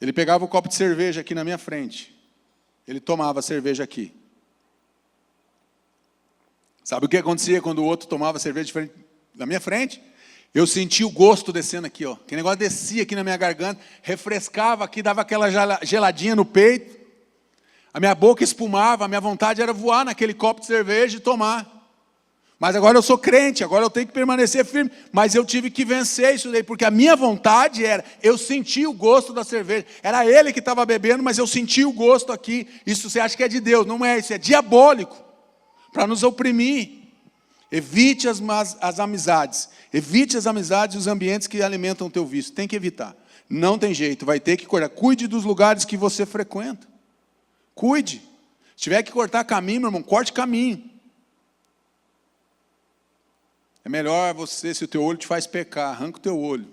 Ele pegava o copo de cerveja aqui na minha frente. Ele tomava a cerveja aqui. Sabe o que acontecia quando o outro tomava cerveja diferente na minha frente? Eu sentia o gosto descendo aqui, ó. Que negócio descia aqui na minha garganta, refrescava aqui, dava aquela geladinha no peito. A minha boca espumava, a minha vontade era voar naquele copo de cerveja e tomar. Mas agora eu sou crente, agora eu tenho que permanecer firme. Mas eu tive que vencer isso daí, porque a minha vontade era, eu senti o gosto da cerveja. Era ele que estava bebendo, mas eu senti o gosto aqui. Isso você acha que é de Deus, não é, isso é diabólico, para nos oprimir. Evite as amizades. Evite as amizades e os ambientes que alimentam o teu vício. Tem que evitar. Não tem jeito, vai ter que cortar. Cuide dos lugares que você frequenta. Cuide. Se tiver que cortar caminho, meu irmão, corte caminho. É melhor você, se o teu olho te faz pecar, arranca o teu olho.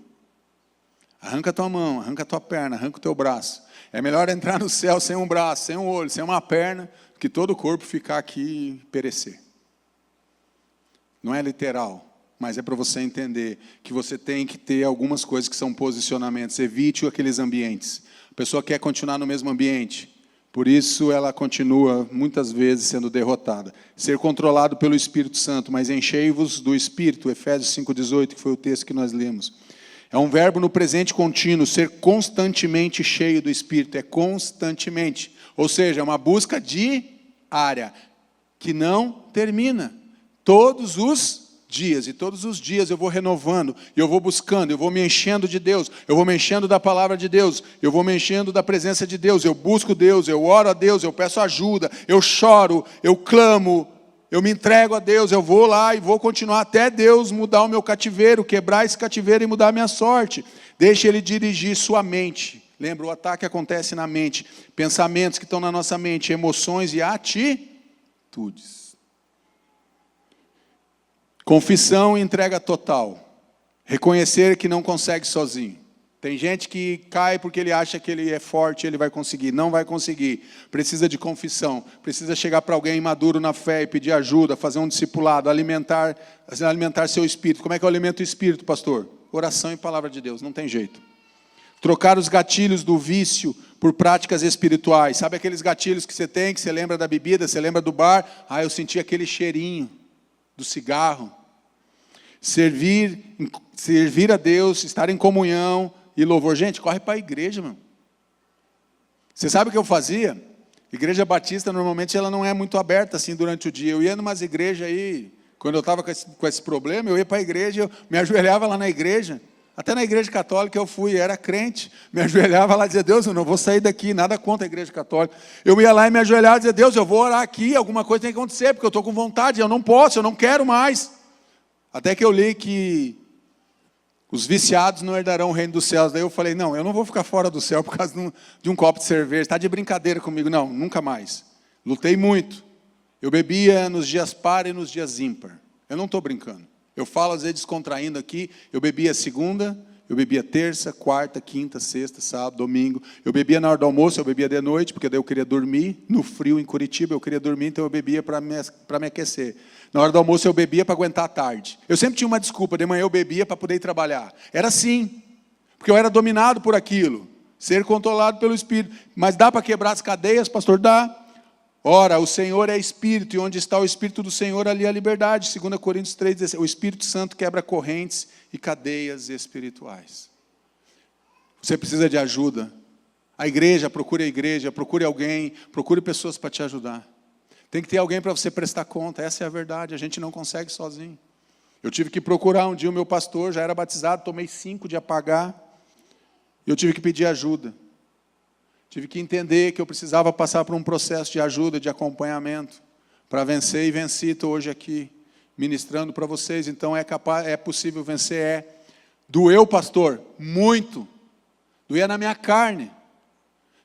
Arranca a tua mão, arranca a tua perna, arranca o teu braço. É melhor entrar no céu sem um braço, sem um olho, sem uma perna, que todo o corpo ficar aqui e perecer. Não é literal, mas é para você entender que você tem que ter algumas coisas que são posicionamentos. Evite aqueles ambientes. A pessoa quer continuar no mesmo ambiente, por isso ela continua muitas vezes sendo derrotada. Ser controlado pelo Espírito Santo, mas enchei-vos do Espírito, Efésios 5,18, que foi o texto que nós lemos. É um verbo no presente contínuo, ser constantemente cheio do Espírito, é constantemente. Ou seja, é uma busca diária, que não termina. Todos os dias, e todos os dias eu vou renovando, eu vou buscando, eu vou me enchendo de Deus, eu vou me enchendo da palavra de Deus, eu vou me enchendo da presença de Deus, eu busco Deus, eu oro a Deus, eu peço ajuda, eu choro, eu clamo, eu me entrego a Deus, eu vou lá e vou continuar até Deus mudar o meu cativeiro, quebrar esse cativeiro e mudar a minha sorte. Deixe Ele dirigir sua mente. Lembra, o ataque acontece na mente, pensamentos que estão na nossa mente, emoções e atitudes. Confissão e entrega total. Reconhecer que não consegue sozinho. Tem gente que cai porque ele acha que ele é forte, ele vai conseguir. Não vai conseguir. Precisa de confissão. Precisa chegar para alguém maduro na fé e pedir ajuda, fazer um discipulado, alimentar seu espírito. Como é que eu alimento o espírito, pastor? Oração e palavra de Deus, não tem jeito. Trocar os gatilhos do vício por práticas espirituais. Sabe aqueles gatilhos que você tem, que você lembra da bebida, você lembra do bar? Ah, eu senti aquele cheirinho do cigarro. Servir a Deus, estar em comunhão e louvor. Gente, corre para a igreja, meu. Você sabe o que eu fazia? Igreja batista, normalmente, ela não é muito aberta assim durante o dia. Eu ia em umas igrejas aí, quando eu estava com esse problema, eu ia para a igreja, eu me ajoelhava lá na igreja. Até na igreja católica eu fui, era crente. Me ajoelhava lá e dizia, Deus, eu não vou sair daqui, nada contra a igreja católica. Eu ia lá e me ajoelhava e dizia, Deus, eu vou orar aqui, alguma coisa tem que acontecer, porque eu estou com vontade, eu não posso, eu não quero mais. Até que eu li que Os viciados não herdarão o reino dos céus. Daí eu falei, não, eu não vou ficar fora do céu por causa de um copo de cerveja. Está de brincadeira comigo? Não, nunca mais. Lutei muito. Eu bebia nos dias par e nos dias ímpar. Eu não estou brincando. Eu falo às vezes descontraindo aqui. Eu bebia segunda, eu bebia terça, quarta, quinta, sexta, sábado, domingo. Eu bebia na hora do almoço, eu bebia de noite, porque daí eu queria dormir. No frio em Curitiba eu queria dormir, então eu bebia para me aquecer. Na hora do almoço eu bebia para aguentar a tarde. Eu sempre tinha uma desculpa, de manhã eu bebia para poder ir trabalhar. Era assim, porque eu era dominado por aquilo, ser controlado pelo Espírito. Mas dá para quebrar as cadeias, pastor? Dá. Ora, o Senhor é Espírito, e onde está o Espírito do Senhor, ali a liberdade. 2 Coríntios 3,16. O Espírito Santo quebra correntes e cadeias espirituais. Você precisa de ajuda. A igreja, procure alguém, procure pessoas para te ajudar. Tem que ter alguém para você prestar conta, essa é a verdade, a gente não consegue sozinho. Eu tive que procurar um dia o meu pastor, já era batizado, tomei 5 de apagar, e eu tive que pedir ajuda. Tive que entender que eu precisava passar por um processo de ajuda, de acompanhamento, para vencer, e venci, estou hoje aqui, ministrando para vocês. Então é possível vencer, Doeu, pastor? Muito. Doía na minha carne.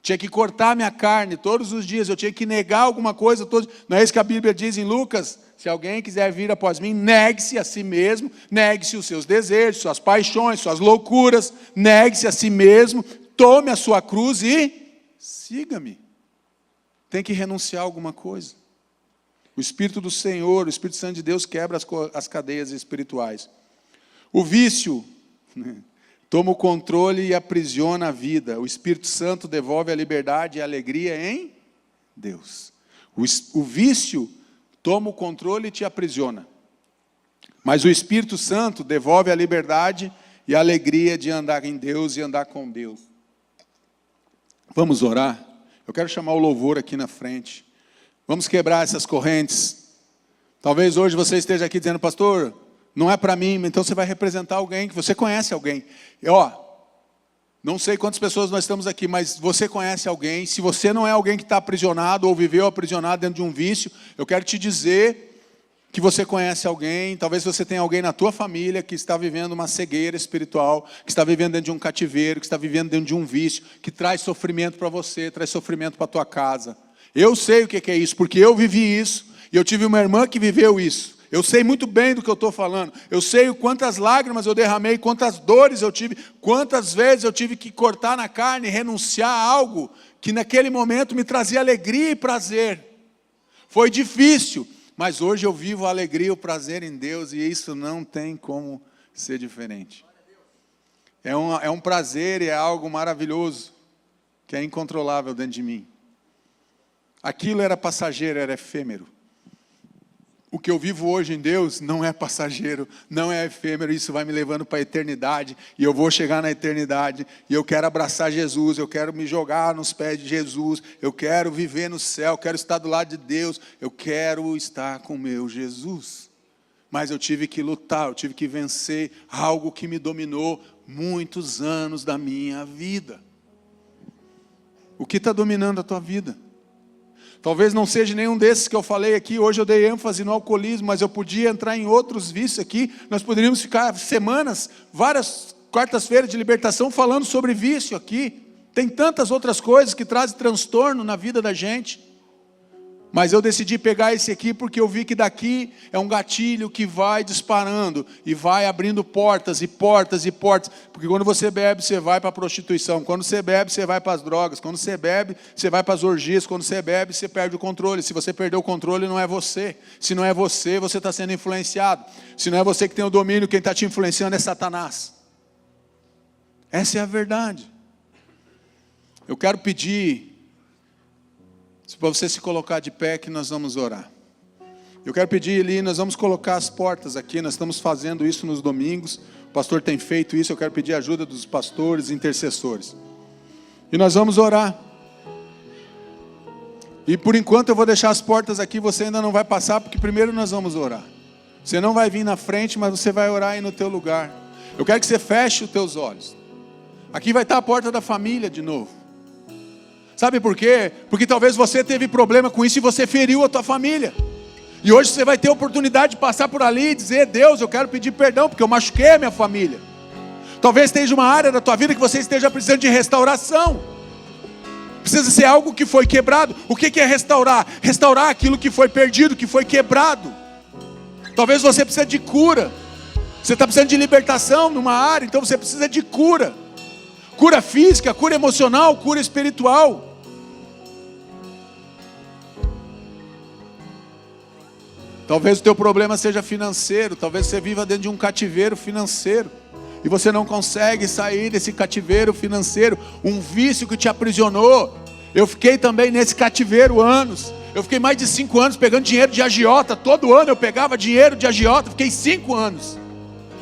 Tinha que cortar a minha carne todos os dias, eu tinha que negar alguma coisa todos. Não é isso que a Bíblia diz em Lucas? Se alguém quiser vir após mim, negue-se a si mesmo, negue-se os seus desejos, suas paixões, suas loucuras, negue-se a si mesmo, tome a sua cruz e siga-me. Tem que renunciar a alguma coisa. O Espírito do Senhor, o Espírito Santo de Deus quebra as cadeias espirituais. O vício toma o controle e aprisiona a vida. O Espírito Santo devolve a liberdade e a alegria em Deus. O vício toma o controle e te aprisiona. Mas o Espírito Santo devolve a liberdade e a alegria de andar em Deus e andar com Deus. Vamos orar? Eu quero chamar o louvor aqui na frente. Vamos quebrar essas correntes. Talvez hoje você esteja aqui dizendo, pastor, não é para mim, então você vai representar alguém, que você conhece alguém. Não sei quantas pessoas nós estamos aqui, mas você conhece alguém. Se você não é alguém que está aprisionado ou viveu aprisionado dentro de um vício, eu quero te dizer que você conhece alguém. Talvez você tenha alguém na tua família que está vivendo uma cegueira espiritual, que está vivendo dentro de um cativeiro, que está vivendo dentro de um vício, que traz sofrimento para você, traz sofrimento para a tua casa. Eu sei o que é isso, porque eu vivi isso, e eu tive uma irmã que viveu isso. Eu sei muito bem do que eu estou falando. Eu sei quantas lágrimas eu derramei, quantas dores eu tive, quantas vezes eu tive que cortar na carne, renunciar a algo que naquele momento me trazia alegria e prazer. Foi difícil, mas hoje eu vivo a alegria e o prazer em Deus, e isso não tem como ser diferente. É um prazer e é algo maravilhoso, que é incontrolável dentro de mim. Aquilo era passageiro, era efêmero. O que eu vivo hoje em Deus não é passageiro, não é efêmero, isso vai me levando para a eternidade, e eu vou chegar na eternidade, e eu quero abraçar Jesus, eu quero me jogar nos pés de Jesus, eu quero viver no céu, quero estar do lado de Deus, eu quero estar com o meu Jesus. Mas eu tive que lutar, eu tive que vencer algo que me dominou muitos anos da minha vida. O que está dominando a tua vida? Talvez não seja nenhum desses que eu falei aqui. Hoje eu dei ênfase no alcoolismo, mas eu podia entrar em outros vícios aqui. Nós poderíamos ficar semanas, várias quartas-feiras de libertação falando sobre vício aqui. Tem tantas outras coisas que trazem transtorno na vida da gente. Mas eu decidi pegar esse aqui porque eu vi que daqui é um gatilho que vai disparando e vai abrindo portas e portas e portas. Porque quando você bebe, você vai para a prostituição. Quando você bebe, você vai para as drogas. Quando você bebe, você vai para as orgias. Quando você bebe, você perde o controle. Se você perdeu o controle, não é você. Se não é você, você está sendo influenciado. Se não é você que tem o domínio, quem está te influenciando é Satanás. Essa é a verdade. Eu quero pedir, para você se colocar de pé, que nós vamos orar. Eu quero pedir ali, nós vamos colocar as portas aqui, nós estamos fazendo isso nos domingos, o pastor tem feito isso, eu quero pedir a ajuda dos pastores, intercessores. E nós vamos orar. E por enquanto eu vou deixar as portas aqui, você ainda não vai passar, porque primeiro nós vamos orar. Você não vai vir na frente, mas você vai orar aí no teu lugar. Eu quero que você feche os teus olhos. Aqui vai estar a porta da família de novo. Sabe por quê? Porque talvez você teve problema com isso e você feriu a tua família. E hoje você vai ter a oportunidade de passar por ali e dizer, Deus, eu quero pedir perdão porque eu machuquei a minha família. Talvez esteja uma área da tua vida que você esteja precisando de restauração. Precisa ser algo que foi quebrado. O que é restaurar? Restaurar aquilo que foi perdido, que foi quebrado. Talvez você precise de cura. Você está precisando de libertação numa área, então você precisa de cura. Cura física, cura emocional, cura espiritual. Talvez o teu problema seja financeiro. Talvez você viva dentro de um cativeiro financeiro. E você não consegue sair desse cativeiro financeiro. Um vício que te aprisionou. Eu fiquei também nesse cativeiro anos. Eu fiquei mais de 5 anos pegando dinheiro de agiota. Todo ano eu pegava dinheiro de agiota. Fiquei 5 anos.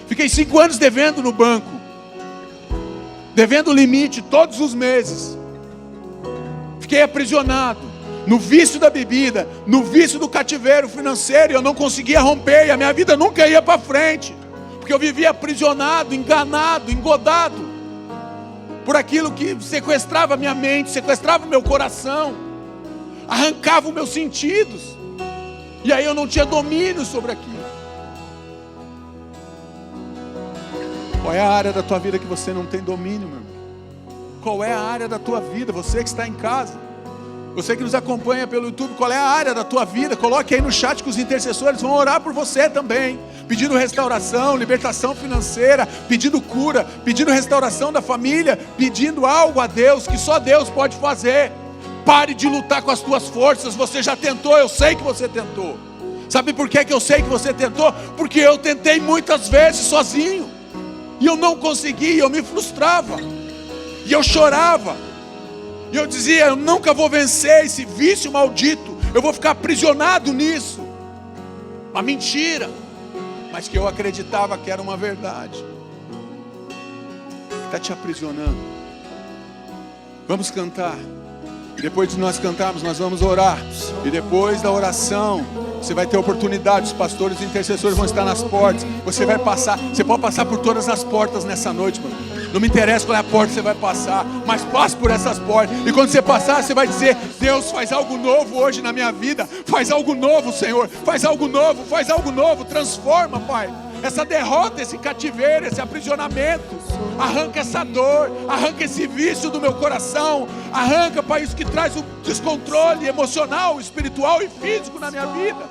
Fiquei 5 anos devendo no banco. Devendo o limite todos os meses. Fiquei aprisionado no vício da bebida, no vício do cativeiro financeiro. E eu não conseguia romper. E a minha vida nunca ia para frente. Porque eu vivia aprisionado, enganado, engodado por aquilo que sequestrava a minha mente, sequestrava o meu coração, arrancava os meus sentidos. E aí eu não tinha domínio sobre aquilo. Qual é a área da tua vida que você não tem domínio, meu irmão? Qual é a área da tua vida? Você que está em casa, você que nos acompanha pelo YouTube, qual é a área da tua vida? Coloque aí no chat que os intercessores vão orar por você também, pedindo restauração, libertação financeira, pedindo cura, pedindo restauração da família, pedindo algo a Deus que só Deus pode fazer. Pare de lutar com as tuas forças. Você já tentou, eu sei que você tentou. Sabe por que eu sei que você tentou? Porque eu tentei muitas vezes sozinho, e eu não conseguia, eu me frustrava, e eu chorava, e eu dizia: eu nunca vou vencer esse vício maldito, eu vou ficar aprisionado nisso. Uma mentira, mas que eu acreditava que era uma verdade. Está te aprisionando. Vamos cantar. E depois de nós cantarmos, nós vamos orar. E depois da oração, você vai ter oportunidade. Os pastores e intercessores vão estar nas portas. Você vai passar. Você pode passar por todas as portas nessa noite, mano. Não me interessa qual é a porta que você vai passar, mas passe por essas portas. E quando você passar, você vai dizer: Deus, faz algo novo hoje na minha vida. Faz algo novo, Senhor. Faz algo novo, faz algo novo. Transforma, Pai, essa derrota, esse cativeiro, esse aprisionamento. Arranca essa dor, arranca esse vício do meu coração. Arranca, Pai, isso que traz o descontrole emocional, espiritual e físico na minha vida.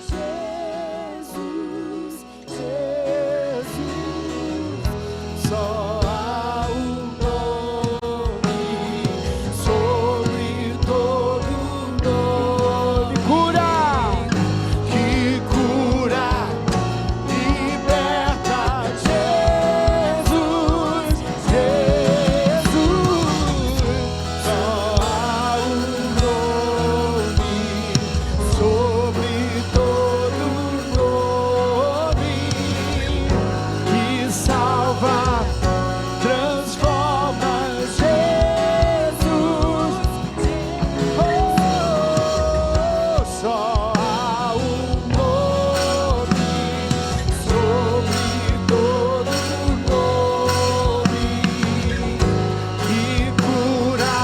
Jesus, Jesus, só há um nome sobre todo nome. Cura, que cura, liberta. Jesus, Jesus, só há um nome sobre todo nome que salva, transforma. Jesus, oh, só há um nome sobre todo nome que cura,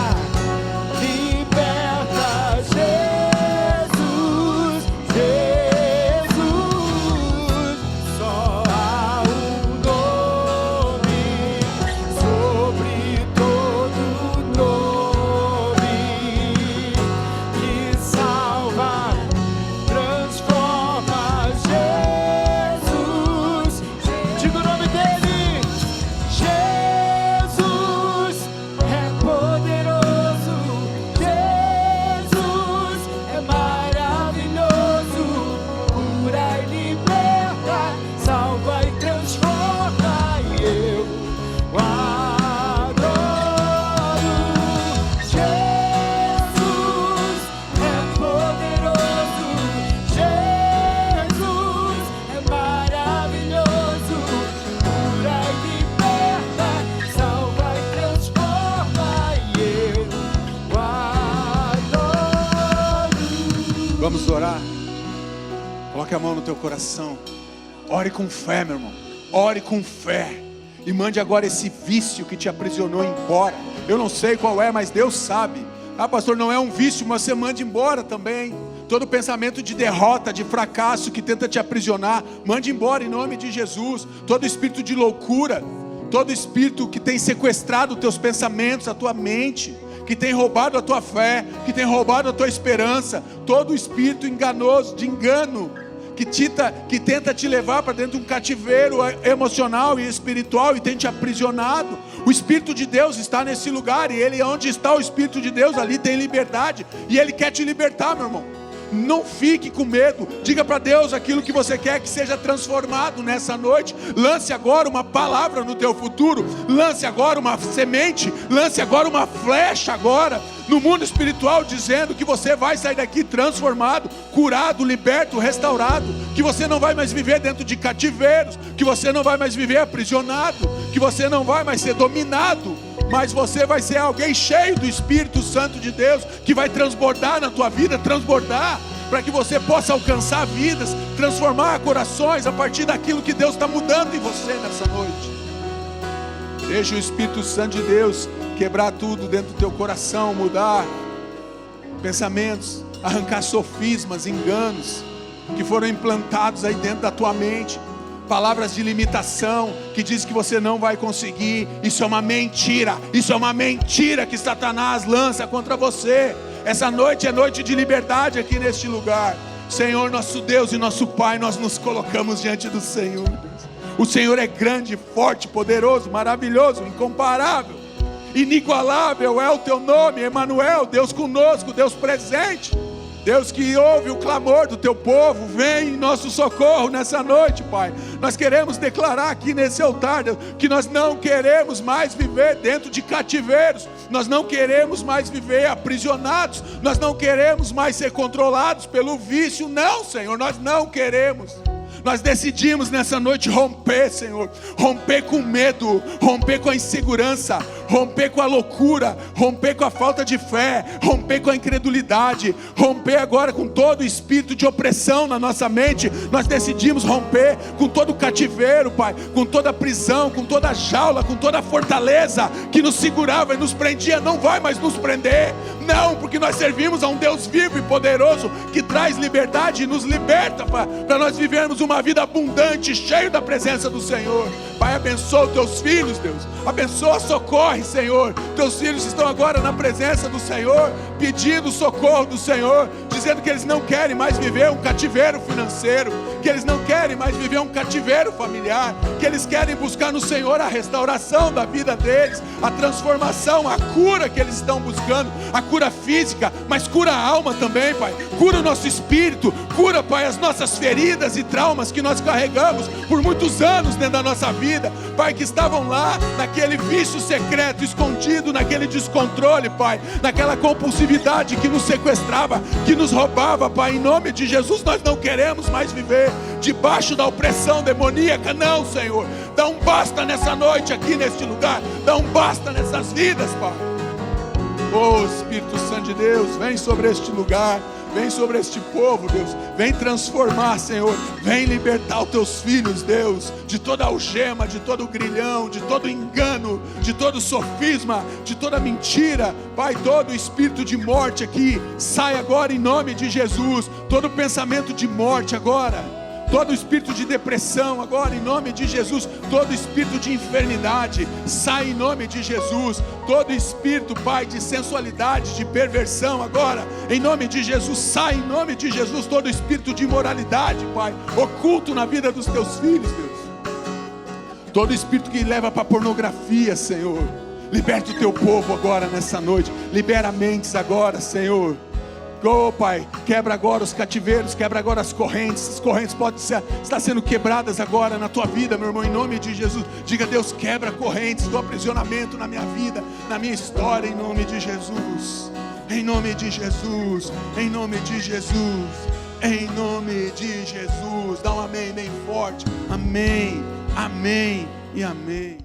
liberta. Jesus, Jesus, só há um nome sobre todo nome que salva, transforma. Jesus, diga o nome dele. Jesus é poderoso, Jesus é maravilhoso, cura e liberta, salva e transforma. E eu o adoro. Jesus é poderoso, Jesus é maravilhoso, cura e liberta, salva e transforma. E eu o adoro. Vamos orar. Coloque a mão no teu coração. Ore com fé, meu irmão. Ore com fé. E mande agora esse vício que te aprisionou embora. Eu não sei qual é, mas Deus sabe. Ah, pastor, não é um vício, mas você mande embora também. Todo pensamento de derrota, de fracasso que tenta te aprisionar, mande embora em nome de Jesus. Todo espírito de loucura todo espírito que tem sequestrado os teus pensamentos, a tua mente, que tem roubado a tua fé, que tem roubado a tua esperança, todo espírito enganoso, de engano, que tenta te levar para dentro de um cativeiro emocional e espiritual e tem te aprisionado. O Espírito de Deus está nesse lugar, e Ele, onde está o Espírito de Deus, ali tem liberdade, e Ele quer te libertar, meu irmão. Não fique com medo, diga para Deus aquilo que você quer que seja transformado nessa noite. Lance agora uma palavra no teu futuro, lance agora uma semente, lance agora uma flecha agora no mundo espiritual, dizendo que você vai sair daqui transformado, curado, liberto, restaurado, que você não vai mais viver dentro de cativeiros, que você não vai mais viver aprisionado, que você não vai mais ser dominado, mas você vai ser alguém cheio do Espírito Santo de Deus, que vai transbordar na tua vida, transbordar, para que você possa alcançar vidas, transformar corações a partir daquilo que Deus está mudando em você nessa noite. Deixa o Espírito Santo de Deus quebrar tudo dentro do teu coração, mudar pensamentos, arrancar sofismas, enganos que foram implantados aí dentro da tua mente, palavras de limitação que diz que você não vai conseguir. Isso é uma mentira, isso é uma mentira que Satanás lança contra você. Essa noite é noite de liberdade aqui neste lugar. Senhor, nosso Deus e nosso Pai, nós nos colocamos diante do Senhor, Deus. O Senhor é grande, forte, poderoso, maravilhoso, incomparável, inigualável é o teu nome, Emanuel, Deus conosco, Deus presente, Deus que ouve o clamor do teu povo. Vem em nosso socorro nessa noite, Pai. Nós queremos declarar aqui nesse altar, Deus, que nós não queremos mais viver dentro de cativeiros, nós não queremos mais viver aprisionados, nós não queremos mais ser controlados pelo vício. Não, Senhor, nós não queremos. Nós decidimos nessa noite romper, Senhor, romper com medo, romper com a insegurança, romper com a loucura, romper com a falta de fé, romper com a incredulidade, romper agora com todo o espírito de opressão na nossa mente. Nós decidimos romper com todo o cativeiro, Pai, com toda a prisão, com toda a jaula, com toda a fortaleza que nos segurava e nos prendia. Não vai mais nos prender, não, porque nós servimos a um Deus vivo e poderoso, que traz liberdade e nos liberta para nós vivermos uma vida abundante, cheio da presença do Senhor. Pai, abençoa os teus filhos, Deus, abençoa, socorre, Senhor. Teus filhos estão agora na presença do Senhor, pedindo socorro do Senhor, dizendo que eles não querem mais viver um cativeiro financeiro, que eles não querem mais viver um cativeiro familiar, que eles querem buscar no Senhor a restauração da vida deles, a transformação, a cura que eles estão buscando, a cura física, mas cura a alma também, Pai. Cura o nosso espírito, cura, Pai, as nossas feridas e traumas que nós carregamos por muitos anos dentro da nossa vida, Pai, que estavam lá naquele vício secreto, escondido naquele descontrole, Pai, naquela compulsividade que nos sequestrava, que nos roubava, Pai. Em nome de Jesus, nós não queremos mais viver debaixo da opressão demoníaca, não, Senhor. Dá um basta nessa noite aqui neste lugar, dá um basta nessas vidas, Pai. Oh, Espírito Santo de Deus, vem sobre este lugar, vem sobre este povo, Deus, vem transformar, Senhor, vem libertar os teus filhos, Deus, de toda algema, de todo grilhão, de todo engano, de todo sofisma, de toda mentira, Pai. Todo espírito de morte aqui, sai agora em nome de Jesus. Todo pensamento de morte agora, todo espírito de depressão agora em nome de Jesus, todo espírito de enfermidade, sai em nome de Jesus. Todo espírito, Pai, de sensualidade, de perversão agora, em nome de Jesus, sai em nome de Jesus. Todo espírito de imoralidade, Pai, oculto na vida dos teus filhos, Deus, todo espírito que leva para pornografia, Senhor, liberta o teu povo agora nessa noite, libera mentes agora, Senhor. Oh, Pai, quebra agora os cativeiros, quebra agora as correntes podem estar sendo quebradas agora na tua vida, meu irmão, em nome de Jesus. Diga: Deus, quebra correntes do aprisionamento na minha vida, na minha história, em nome de Jesus, em nome de Jesus, em nome de Jesus, em nome de Jesus. Dá um amém bem forte, amém, amém e amém.